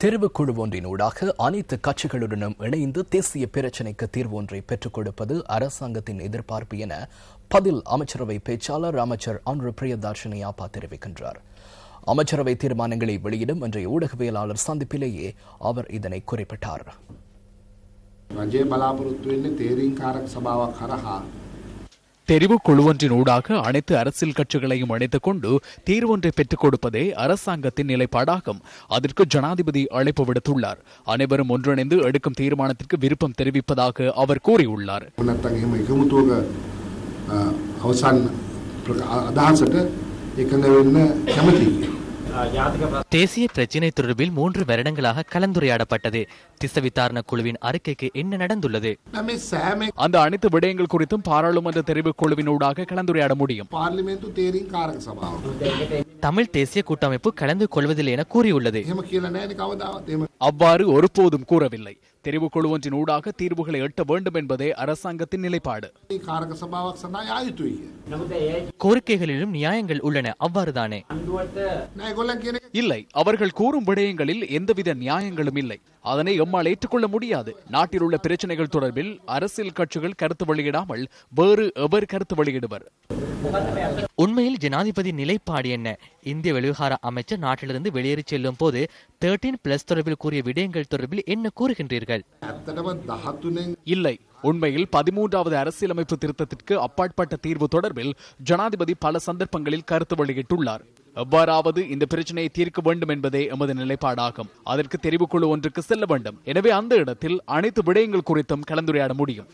தெரிவுக்குழு ஒன்றினூடாக அனைத்து கட்சிகளுடனும் இணைந்து தேசிய பிரச்சினைக்கு தீர்வு ஒன்றை பெற்றுக் கொடுப்பது அரசாங்கத்தின் எதிர்பார்ப்பு என பதில் அமைச்சரவை பேச்சாளர் அமைச்சர் அன்ரு பிரியதர்ஷினியாப்பா தெரிவிக்கின்றார். அமைச்சரவை தீர்மானங்களை வெளியிடும் இன்றைய ஊடகவியலாளர் சந்திப்பிலேயே அவர் இதனை குறிப்பிட்டார். தெரிவுக்குழு ஒன்றினூடாக அனைத்து அரசியல் கட்சிகளையும் இணைத்துக் கொண்டு தீர்வொன்றை பெற்றுக் கொடுப்பதே அரசாங்கத்தின் நிலைப்பாடாகும். அதற்கு ஜனாதிபதி அழைப்பு விடுத்துள்ளார். அனைவரும் ஒன்றிணைந்து எடுக்கும் தீர்மானத்திற்கு விருப்பம் தெரிவிப்பதாக அவர் கூறியுள்ளார். தேசிய பிரச்சினை தொடர்பில் 3 வருடங்களாக கலந்துரையாடப்பட்டது. திசவித்தாரண குழுவின் அறிக்கைக்கு என்ன நடந்துள்ளது? அந்த அனைத்து விடயங்கள் குறித்தும் பாராளுமன்ற தெரிவுக் குழுவினூடாக கலந்துரையாட முடியும். தமிழ் தேசிய கூட்டமைப்பு கலந்து கொள்வதில்லை என கூறியுள்ளது. அவ்வாறு ஒருபோதும் கூறவில்லை. தெரிவுக்குழு ஒன்றின் ஊடாக தீர்வுகளை எட்ட வேண்டும் என்பதே அரசாங்கத்தின் நிலைப்பாடு. கோரிக்கைகளிலும் நியாயங்கள் உள்ளன, அவ்வாறுதானே? இல்லை, அவர்கள் கூறும் விடயங்களில் எந்தவித நியாயங்களும் இல்லை. அதனை எம்மால் ஏற்றுக்கொள்ள முடியாது. நாட்டில் உள்ள பிரச்சனைகள் தொடர்பில் அரசியல் கட்சிகள் கருத்து வெளியிடாமல் வேறு எவர் கருத்து வெளியிடுவர்? உண்மையில் ஜனாதிபதி நிலைப்பாடு என்ன? இந்திய வெளிவிவகார அமைச்சர் நாட்டிலிருந்து வெளியேறி செல்லும் போது 13+ தொடர்பில் கூறிய விடயங்கள் தொடர்பில் என்ன கூறுகின்றீர்கள்? இல்லை, உண்மையில் 13வது அரசியலமைப்பு திருத்தத்திற்கு அப்பாற்பட்ட தீர்வு தொடர்பில் ஜனாதிபதி பல சந்தர்ப்பங்களில் கருத்து வெளியிட்டுள்ளார். எவ்வாறாவது இந்த பிரச்சனையை தீர்க்க வேண்டும் என்பதே எமது நிலைப்பாடாகும். அதற்கு தெரிவுக்குழு ஒன்றுக்கு செல்ல வேண்டும். எனவே அந்த இடத்தில் அனைத்து விடயங்கள் குறித்தும் கலந்துரையாட முடியும்.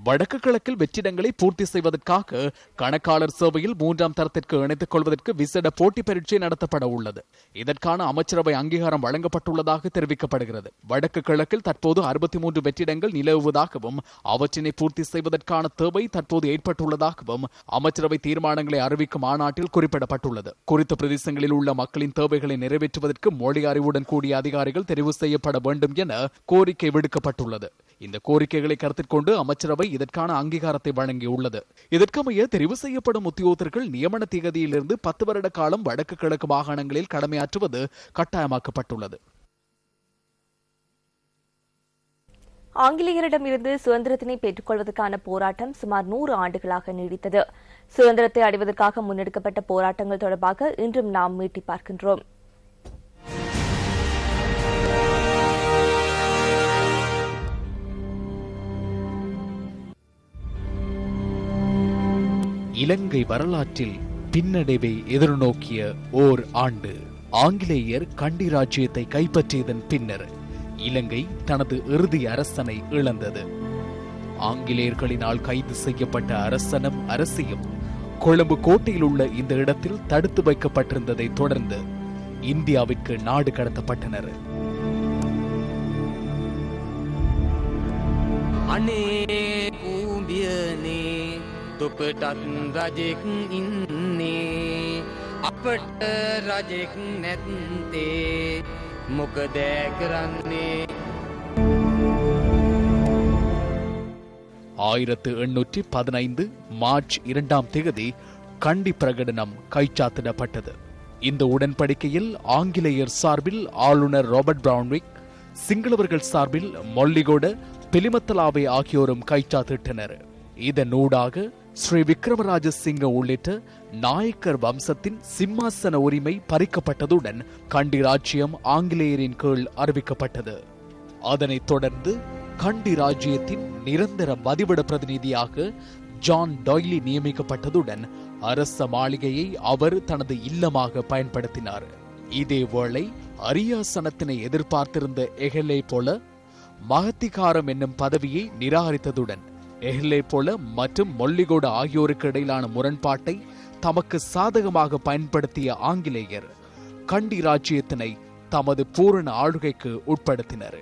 வடக்கு கிழக்கில் வெற்றிடங்களை பூர்த்தி செய்வதற்காக கணக்காளர் சேவையில் 3ஆம் தரத்திற்கு இணைத்துக் கொள்வதற்கு விசேட போட்டி பரீட்சை நடத்தப்பட உள்ளது. இதற்கான அமைச்சரவை அங்கீகாரம் வழங்கப்பட்டுள்ளதாக தெரிவிக்கப்படுகிறது. வடக்கு கிழக்கில் தற்போது 63 வெற்றிடங்கள் நிலவுவதாகவும் அவற்றினை பூர்த்தி செய்வதற்கான தேவை தற்போது ஏற்பட்டுள்ளதாகவும் அமைச்சரவை தீர்மானங்களை அறிவிக்கும் மாநாட்டில் குறிப்பிடப்பட்டுள்ளது. குறித்த பிரதேசங்களில் உள்ள மக்களின் தேவைகளை நிறைவேற்றுவதற்கு மொழி அறிவுடன் கூடிய அதிகாரிகள் தெரிவு செய்யப்பட வேண்டும் என கோரிக்கை விடுக்கப்பட்டுள்ளது. இந்த கோரிக்கைகளை கருத்தில் கொண்டு அமைச்சரவை இதற்கான அங்கீகாரத்தை வழங்கியுள்ளது. இதற்கமைய தெரிவு செய்யப்படும் உத்தியோகத்தர்கள் நியமன தேதியிலிருந்து 10 வருட காலம் வடக்கு கிழக்கு மாகாணங்களில் கடமையாற்றுவது கட்டாயமாக்கப்பட்டுள்ளது. ஆங்கிலேயரிடமிருந்து சுதந்திரத்தினை பெற்றுக் கொள்வதற்கான போராட்டம் சுமார் 100 ஆண்டுகளாக நீடித்தது. சுதந்திரத்தை அடைவதற்காக முன்னெடுக்கப்பட்ட போராட்டங்கள் தொடர்பாக இன்றும் நாம் மீட்டி பார்க்கின்றோம். இலங்கை வரலாற்றில் பின்னடைவை எதிர்நோக்கிய ஓர் ஆண்டு. ஆங்கிலேயர் கண்டி ராஜ்யத்தை கைப்பற்றியதன் பின்னர் இலங்கை தனது இறுதி அரசனை இழந்தது. ஆங்கிலேயர்களினால் கைது செய்யப்பட்ட அரசனும் அரசியும் கொழும்பு கோட்டையில் உள்ள இந்த இடத்தில் தடுத்து வைக்கப்பட்டிருந்ததை தொடர்ந்து இந்தியாவிற்கு நாடு கடத்தப்பட்டனர். දුපටත් රජෙක් ඉන්නේ අපට රජෙක් නැත්තේ මොකද කරන්නේ? 1815 மார்ச் 2ஆம் தேதி கண்டி பிரகடனம் கைச்சாத்திடப்பட்டது. இந்த உடன்படிக்கையில் ஆங்கிலேயர் சார்பில் ஆளுநர் ராபர்ட் பிரவுன்விக், சிங்களவர்கள் சார்பில் மொல்லிகொட பிலிமத்தலாவை ஆகியோரும் கைச்சாத்திட்டனர். இதனூடாக ஸ்ரீ விக்ரமராஜ சிங்க உள்ளிட்ட நாயக்கர் வம்சத்தின் சிம்மாசன உரிமை பறிக்கப்பட்டதுடன் கண்டி ராஜ்யம் ஆங்கிலேயரின் கீழ் அறிவிக்கப்பட்டது. அதனைத் தொடர்ந்து கண்டி ராஜ்யத்தின் நிரந்தர வதிவிட பிரதிநிதியாக ஜான் டாய்லி நியமிக்கப்பட்டதுடன் அரச மாளிகையை அவர் தனது இல்லமாக பயன்படுத்தினார். இதேவேளை அரியாசனத்தினை எதிர்பார்த்திருந்த எஹலே போல மகத்திகாரம் என்னும் பதவியை நிராகரித்ததுடன் எஹ்லே போல மற்றும் மொல்லிகொட ஆகியோருக்கு இடையிலான முரண்பாட்டை தமக்கு சாதகமாக பயன்படுத்திய ஆங்கிலேயர் கண்டி ராஜ்யத்தினை தமது பூரண ஆளுகைக்கு உட்படுத்தினர்.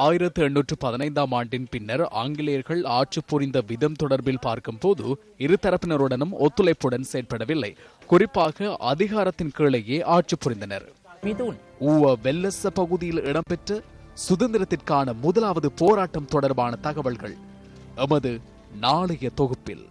1815ஆம் ஆண்டின் பின்னர் ஆங்கிலேயர்கள் ஆட்சி புரிந்த விதம் தொடர்பில் பார்க்கும் போது இருதரப்பினருடனும் ஒத்துழைப்புடன் செயற்படவில்லை. குறிப்பாக அதிகாரத்தின் கீழேயே ஆட்சி புரிந்தனர். ஊவ வெல்லச பகுதியில் இடம்பெற்ற சுதந்திரத்திற்கான முதலாவது போராட்டம் தொடர்பான தகவல்கள் எமது நாளைய தொகுப்பில்.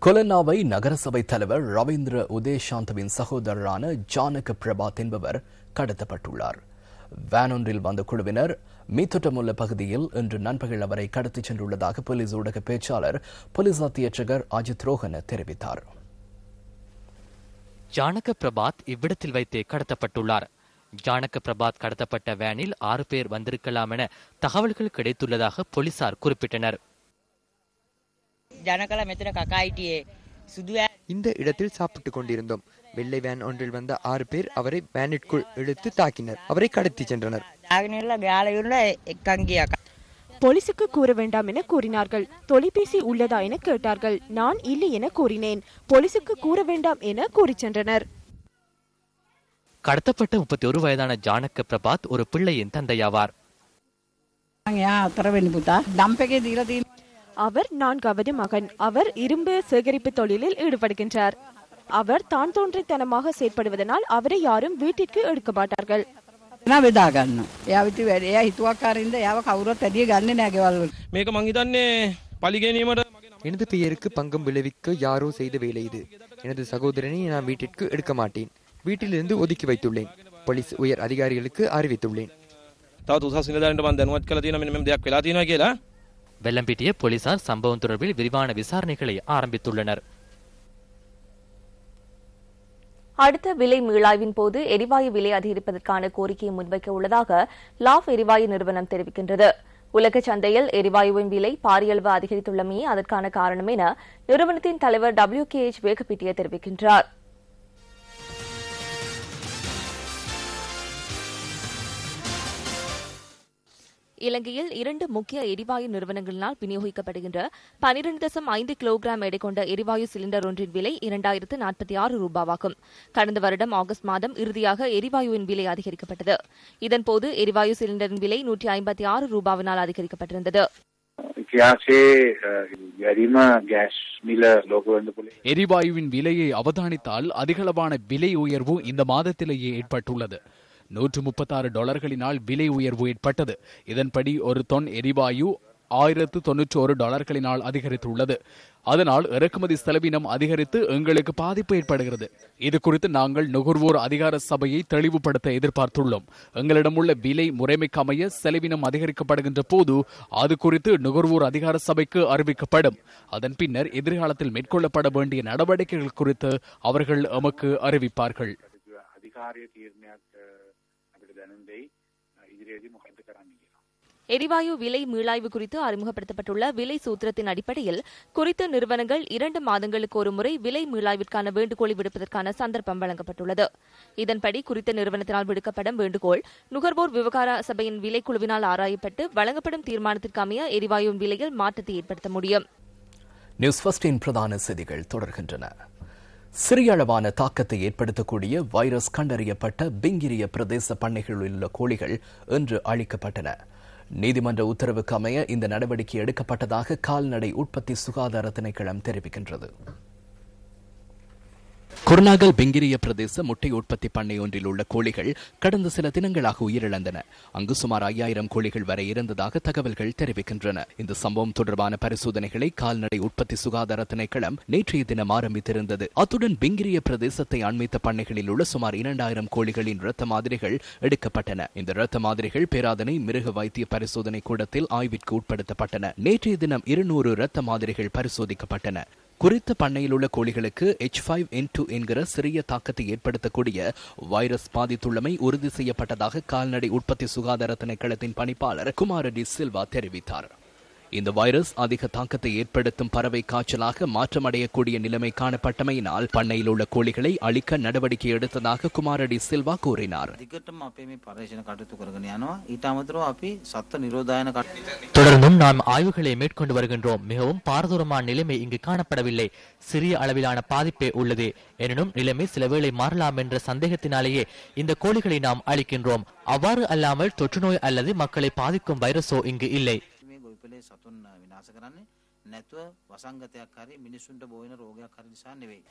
கொலன்னாவை நகரசபை தலைவர் ரவீந்திர உதயசாந்தவின் சகோதரரான ஜானக பிரபாத் என்பவர் கடத்தப்பட்டுள்ளார். வேன் ஒன்றில் வந்த குழுவினர் மீத்தொட்டமுள்ள பகுதியில் இன்று நண்பகல் அவரை கடத்திச் சென்றுள்ளதாக போலீஸ் ஊடக பேச்சாளர் போலீஸ் அத்தியட்சகர் அஜித் ரோஹன தெரிவித்தார். ஜானக பிரபாத் இவ்விடத்தில் வைத்தே கடத்தப்பட்டுள்ளார். ஜானக பிரபாத் கடத்தப்பட்ட வேனில் 6 பேர் வந்திருக்கலாம் என தகவல்கள் கிடைத்துள்ளதாக போலீசார் குறிப்பிட்டனர். இந்த இடத்தில் சாப்பிட்டுக் கொண்டிருந்தோம். வெள்ளை வேன் ஒன்றில் வந்த 6 பேர் அவரை வேனிற்குள் இழுத்து தாக்கினர். அவரை கடத்தி சென்றனர். போலீசுக்கு கூற வேண்டாம் என கூறினார்கள். தொலைபேசி உள்ளதா என கேட்டார்கள். நான் இல்லை என கூறினேன். போலீசுக்கு கூற வேண்டாம் என கூறி சென்றனர். கடத்தப்பட்ட 31 வயதான ஜானக பிரபாத் ஒரு பிள்ளையின் தந்தையாவார். அவர் 4வது மகன். அவர் இரும்பு சேகரிப்பு தொழிலில் ஈடுபடுகின்றார். அவர் தான் தோன்றித்தனமாக செயற்படுவதனால் அவரை யாரும் வீட்டிற்கு எடுக்க மாட்டார்கள். எனது பெயருக்கு பங்கம் விளைவிக்க யாரோ செய்த வேலை இது. எனது சகோதரனை நான் வீட்டிற்கு எடுக்க மாட்டேன். வீட்டிலிருந்து ஒதுக்கி வைத்துள்ளேன். போலீஸ் உயர் அதிகாரிகளுக்கு அறிவித்துள்ளேன். வெள்ளம்பிட்டிய போலீசார் சம்பவம் தொடர்பில் விரிவான விசாரணைகளை ஆரம்பித்துள்ளனர். அடுத்த விலை மீளாய்வின் போது எரிவாயு விலை அதிகரிப்பதற்கான கோரிக்கையை முன்வைக்க உள்ளதாக லாஃப் எரிவாயு நிறுவனம் தெரிவிக்கின்றது. உலக சந்தையில் எரிவாயுவின் விலை பாரியளவு அதிகரித்துள்ளமையே அதற்கான காரணம் என நிறுவனத்தின் தலைவர் WKH வேகப்பிட்டிய தெரிவிக்கின்றார். இலங்கையில் 2 முக்கிய எரிவாயு நிறுவனங்களினால் விநியோகிக்கப்படுகின்ற 12.5 கிலோகிராம் எடை கொண்ட எரிவாயு சிலிண்டர் ஒன்றின் விலை 2046 ரூபாவாகும். கடந்த வருடம் ஆகஸ்ட் மாதம் இறுதியாக எரிவாயுவின் விலை அதிகரிக்கப்பட்டது. இதன்போது எரிவாயு சிலிண்டரின் விலை 156 ரூபாவினால் அதிகரிக்கப்பட்டிருந்தது. எரிவாயுவின் விலையை அவதானித்தால் அதிகளவான விலை உயர்வு இந்த மாதத்திலேயே ஏற்பட்டுள்ளது. $136 விலை உயர்வு ஏற்பட்டது. இதன்படி ஒரு தொன் எரிவாயு $1091 அதிகரித்துள்ளது. அதனால் இறக்குமதி செலவினம் அதிகரித்து எங்களுக்கு பாதிப்பு ஏற்படுகிறது. இது குறித்து நாங்கள் நுகர்வோர் அதிகார சபையை தெளிவுபடுத்த எதிர்பார்த்துள்ளோம். எங்களிடம் உள்ள விலை முறைமைக்கு அமைய செலவினம் அதிகரிக்கப்படுகின்ற போது அது குறித்து நுகர்வோர் அதிகார சபைக்கு அறிவிக்கப்படும். அதன் பின்னர் எதிர்காலத்தில் மேற்கொள்ளப்பட வேண்டிய நடவடிக்கைகள் குறித்து அவர்கள் எமக்கு அறிவிப்பார்கள். எரிவாயு விலை மீளாய்வு குறித்து அறிமுகப்படுத்தப்பட்டுள்ள விலை சூத்திரத்தின் அடிப்படையில் குறித்த நிறுவனங்கள் 2 மாதங்களுக்கு ஒரு முறை விலை மீளாய்விற்கான வேண்டுகோளை விடுப்பதற்கான சந்தர்ப்பம் வழங்கப்பட்டுள்ளது. இதன்படி குறித்த நிறுவனத்தினால் விடுக்கப்படும் வேண்டுகோள் நுகர்வோர் விவகார சபையின் விலைக்குழுவினால் ஆராயப்பட்டு வழங்கப்படும் தீர்மானத்திற்கு அமைய எரிவாயுவின் விலையில் மாற்றத்தை ஏற்படுத்த முடியும். நியூஸ் ஃபர்ஸ்டின் பிரதான செய்திகள் தொடர்கின்றன. சிறிய அளவான தாக்கத்தை ஏற்படுத்தக்கூடிய வைரஸ் கண்டறியப்பட்ட பிங்கிரிய பிரதேச பண்ணைகளில் உள்ள கோழிகள் இன்று அழிக்கப்பட்டன. நீதிமன்ற உத்தரவுக்கு அமைய இந்த நடவடிக்கை எடுக்கப்பட்டதாக கால்நடை உற்பத்தி சுகாதார திணைக்களம் தெரிவிக்கின்றது. குருநாகல் பிங்கிரிய பிரதேச முட்டை உற்பத்தி பண்ணை ஒன்றில் உள்ள கோழிகள் கடந்த சில தினங்களாக உயிரிழந்தன. அங்கு சுமார் 5000 கோழிகள் வரை இருந்ததாக தகவல்கள் தெரிவிக்கின்றன. இந்த சம்பவம் தொடர்பான பரிசோதனைகளை கால்நடை உற்பத்தி சுகாதார திணைக்களம் நேற்றைய தினம் ஆரம்பித்திருந்தது. அத்துடன் பிங்கிரிய பிரதேசத்தை அண்மித்த பண்ணைகளில் உள்ள சுமார் 2000 கோழிகளின் இரத்த மாதிரிகள் எடுக்கப்பட்டன. இந்த இரத்த மாதிரிகள் பேராதனை மிருக வைத்திய பரிசோதனை கூடத்தில் ஆய்விற்கு உட்படுத்தப்பட்டன. நேற்றைய தினம் 200 இரத்த மாதிரிகள் பரிசோதிக்கப்பட்டன. குறித்த பண்ணையில் உள்ள கோழிகளுக்கு H5N2 என்கிற சிறிய தாக்கத்தை ஏற்படுத்தக்கூடிய வைரஸ் பாதித்துள்ளமை உறுதி செய்யப்பட்டதாக கால்நடை உற்பத்தி சுகாதார திணைக்களத்தின் பணிப்பாளர் குமாரடி சில்வா தெரிவித்தார். இந்த வைரஸ் அதிக தாக்கத்தை ஏற்படுத்தும் பறவை காய்ச்சலாக மாற்றமடையக்கூடிய நிலைமை காணப்பட்டமையினால் பண்ணையில் உள்ள கோழிகளை அழிக்க நடவடிக்கை எடுத்ததாக குமாரடி சில்வா கூறினார். தொடர்ந்தும் நாம் ஆய்வுகளை மேற்கொண்டு வருகின்றோம். மிகவும் பாரதூரமான நிலைமை இங்கு காணப்படவில்லை. சிறிய அளவிலான பாதிப்பே உள்ளது. எனினும் நிலைமை சில வேளை மாறலாம் என்ற சந்தேகத்தினாலேயே இந்த கோழிகளை நாம் அழிக்கின்றோம். அவ்வாறு அல்லாமல் தொற்று நோய் அல்லது மக்களை பாதிக்கும் வைரஸோ இங்கு இல்லை.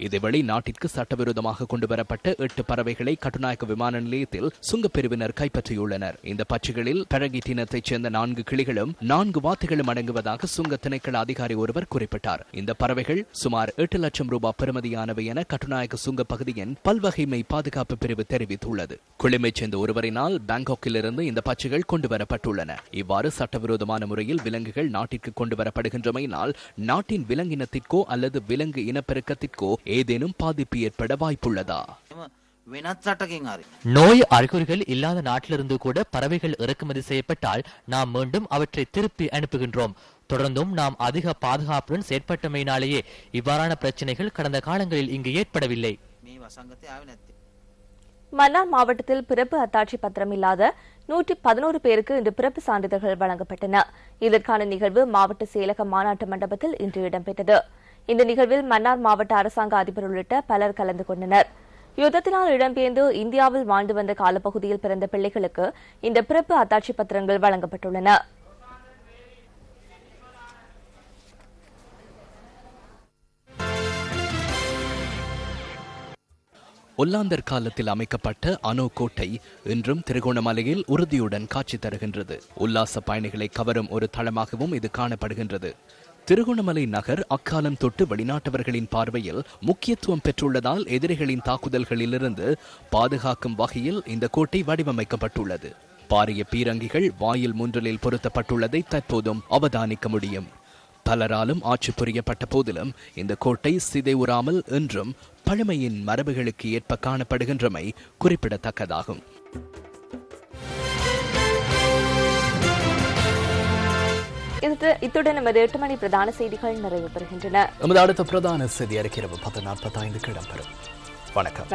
இதேவேளை நாட்டிற்கு சட்டவிரோதமாக கொண்டுவரப்பட்ட 8 பறவைகளை கட்டுநாயக்க விமான நிலையத்தில் சுங்கப்பிரிவினர் கைப்பற்றியுள்ளனர். இந்த பட்சிகளில் பரகிட் இனத்தைச் சேர்ந்த 4 கிளிகளும் 4 வாத்துகளும் அடங்குவதாக சுங்க திணைக்கள அதிகாரி ஒருவர் குறிப்பிட்டார். இந்த பறவைகள் சுமார் 8 லட்சம் ரூபாய் பெறுமதியானவை என கட்டுநாயக்க சுங்க பகுதியின் பல்வகைமை பாதுகாப்பு பிரிவு தெரிவித்துள்ளது. கொழும்பைச் சேர்ந்த ஒருவரினால் பாங்காக்கிலிருந்து இந்த பட்சிகள் கொண்டுவரப்பட்டுள்ளன. இவ்வாறு சட்டவிரோதமான முறையில் விலங்குகள் நாட்டிற்கு கொண்டுவரப்படுகின்றமையினால் நாட்டின் விலங்கினத்திற்கோ அல்லது விலங்கு இனப்பெருக்கத்திற்கோ ஏதேனும் பாதிப்பு ஏற்பட வாய்ப்புள்ளதா? நோய் அறிகுறிகள் இல்லாத நாட்டிலிருந்து கூட பறவைகள் இறக்குமதி செய்யப்பட்டால் நாம் மீண்டும் அவற்றை திருப்பி அனுப்புகின்றோம். தொடர்ந்தும் நாம் அதிக பாதுகாப்புடன் செயற்பட்டமையினாலேயே இவ்வாறான பிரச்சனைகள் கடந்த காலங்களில் இங்கு ஏற்படவில்லை. மன்னார் மாவட்டத்தில் பிறப்பு அத்தாட்சி பத்திரம் இல்லாத 111 பேருக்கு இன்று பிறப்பு சான்றிதழ்கள் வழங்கப்பட்டன. இதற்கான நிகழ்வு மாவட்ட செயலக மாநாட்டு மண்டபத்தில் இன்று இடம்பெற்றது. இந்த நிகழ்வில் மன்னார் மாவட்ட அரசாங்க அதிபர் உள்ளிட்ட பலர் கலந்து கொண்டனர். யுத்தத்தினால் இடம்பெயர்ந்து இந்தியாவில் வாழ்ந்து வந்த காலப்பகுதியில் பிறந்த பிள்ளைகளுக்கு இந்த பிறப்பு அத்தாட்சி பத்திரங்கள் வழங்கப்பட்டுள்ளன. ஒல்லாந்தர் காலத்தில் அமைக்கப்பட்ட அனோ கோட்டை இன்றும் திருகோணமலையில் உறுதியுடன் காட்சி தருகின்றது. உல்லாச பயணிகளை கவரும் ஒரு தளமாகவும் இது காணப்படுகின்றது. திருகோணமலை நகர் அக்காலம் தொட்டு வெளிநாட்டவர்களின் பார்வையில் முக்கியத்துவம் பெற்றுள்ளதால் எதிரிகளின் தாக்குதல்களிலிருந்து பாதுகாக்கும் வகையில் இந்த கோட்டை வடிவமைக்கப்பட்டுள்ளது. பாரிய பீரங்கிகள் வாயில் முன்றலில் பொருத்தப்பட்டுள்ளதை தற்போதும் அவதானிக்க முடியும். பலராலும் ஆட்சி புரியப்பட்ட போதிலும் இந்த கோட்டை சிதைவுறாமல் இன்றும் பழமையின் மரபுகளுக்கு ஏற்ப காணப்படுகின்றமை குறிப்பிடத்தக்கதாகும். இத்துடன் நமது 8 மணி பிரதான செய்திகள் நிறைவு பெறுகின்றன. நமது அடுத்த பிரதான செய்தி அறிக்கை 10:45 இடம்பெறும். வணக்கம்.